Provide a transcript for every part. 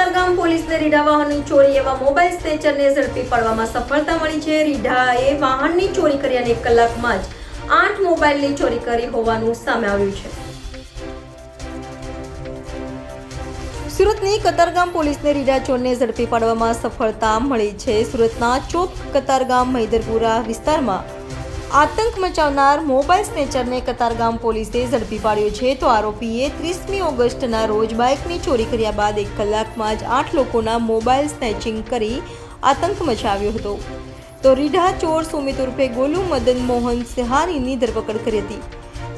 કતારગામ પોલીસને રીઢા વાહનની ચોરી એવા મોબાઈલ સ્નેચરને ઝડપી પાડવામાં સફળતા મળી છે। રીઢાએ વાહનની ચોરી કરી અને 1 કલાકમાં જ 8 મોબાઈલની ચોરી કરી હોવાનું સામે આવ્યું છે। સુરતની કતારગામ પોલીસને રીઢા ચોરને ઝડપી પાડવામાં સફળતા મળી છે। સુરતના ચોક કતારગામ મૈદરપુરા વિસ્તારમાં આતંક મચાવનાર મોબાઈલ સ્નેચરને કતારગામ પોલીસે ઝડપી પાડ્યો છે। તો આરોપીએ 30મી ઓગસ્ટના રોજ બાઇકની ચોરી કર્યા બાદ 1 કલાકમાં જ 8 લોકોના મોબાઈલ સ્નેચિંગ કરી આતંક મચાવ્યો હતો। તો રીઢા ચોર સુમિત ઉર્ફે ગોલુ મદન મોહન સહાનીની ધરપકડ કરી હતી।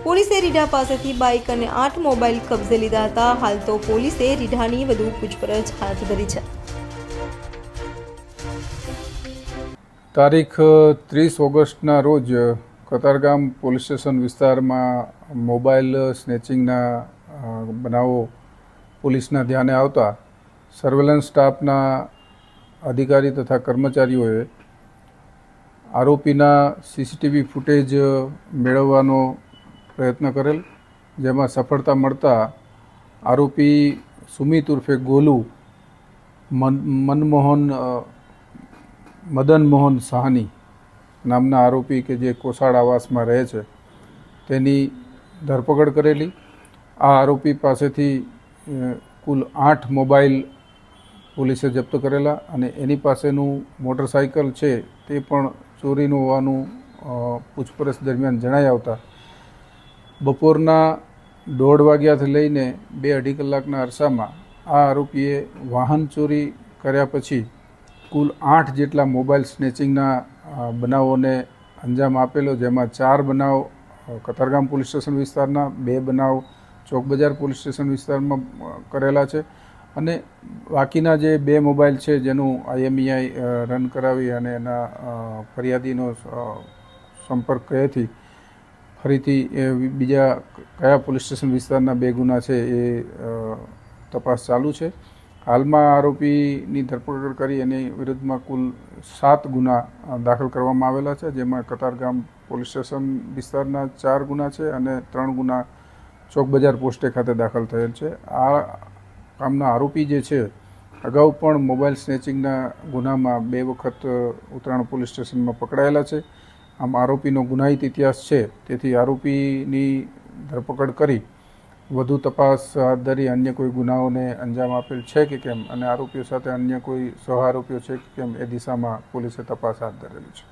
પોલીસે રીઢા પાસેથી બાઇક અને 8 મોબાઈલ કબજે લીધા હતા। હાલ તો પોલીસે રીઢાની વધુ પૂછપરછ હાથ ધરી છે। તારીખ 30 ઓગસ્ટના રોજ કતારગામ પોલીસ સ્ટેશન વિસ્તારમાં મોબાઈલ સ્નેચિંગના બનાવો પોલીસના ધ્યાને આવતા સર્વેલન્સ સ્ટાફના અધિકારી તથા કર્મચારીઓએ આરોપીના સીસીટીવી ફૂટેજ મેળવવાનો પ્રયત્ન કરેલ, જેમાં સફળતા મળતા આરોપી સુમિત ઉર્ફે ગોલુ મદન મોહન સહાની નામના આરોપી કે જે કોસાડ આવાસમાં રહે છે તેની ધરપકડ કરેલી। આ આરોપી પાસેથી કુલ 8 મોબાઈલ પોલીસે જપ્ત કરેલા અને એની પાસેનું મોટરસાઇકલ છે તે પણ ચોરીનું હોવાનું પૂછપરછ દરમિયાન જણાઈ આવતા બપોરના 1:30 વાગ્યાથી લઈને 2-2.5 કલાકના અરસામાં આ આરોપીએ વાહન ચોરી કર્યા પછી કુલ 8 જેટલા મોબાઈલ સ્નેચિંગના બનાવોને અંજામ આપેલો, જેમાં 4 બનાવ કતારગામ પોલીસ સ્ટેશન વિસ્તારના, 2 બનાવ ચોક બજાર પોલીસ સ્ટેશન વિસ્તારમાં કરેલા છે અને બાકીના જે 2 મોબાઈલ છે જેનું IMEI રન કરાવી અને એના ફરિયાદીનો સંપર્ક કયાથી ફરીથી બીજા કયા પોલીસ સ્ટેશન વિસ્તારના 2 ગુના છે એ તપાસ ચાલુ છે। હાલમાં આરોપીની ધરપકડ કરી એની વિરુદ્ધમાં કુલ 7 ગુના દાખલ કરવામાં આવેલા છે, જેમાં કતારગામ પોલીસ સ્ટેશન વિસ્તારના 4 ગુના છે અને 3 ગુના ચોક બજાર પોસ્ટે ખાતે દાખલ થયેલ છે। આ કામના આરોપી જે છે અગાઉ પણ મોબાઈલ સ્નેચિંગના ગુનામાં 2 વખત ઉત્તરાયણ પોલીસ સ્ટેશનમાં પકડાયેલા છે। આમ આરોપીનો ગુનાહિત ઇતિહાસ છે, તેથી આરોપીની ધરપકડ કરી વધુ તપાસ હાથ ધરી અન્ય કોઈ ગુનાઓને અંજામ આપેલ છે કે કેમ અને આરોપીઓ સાથે અન્ય કોઈ સહ આરોપીઓ છે કે કેમ એ દિશામાં પોલીસે તપાસ હાથ ધરેલી છે।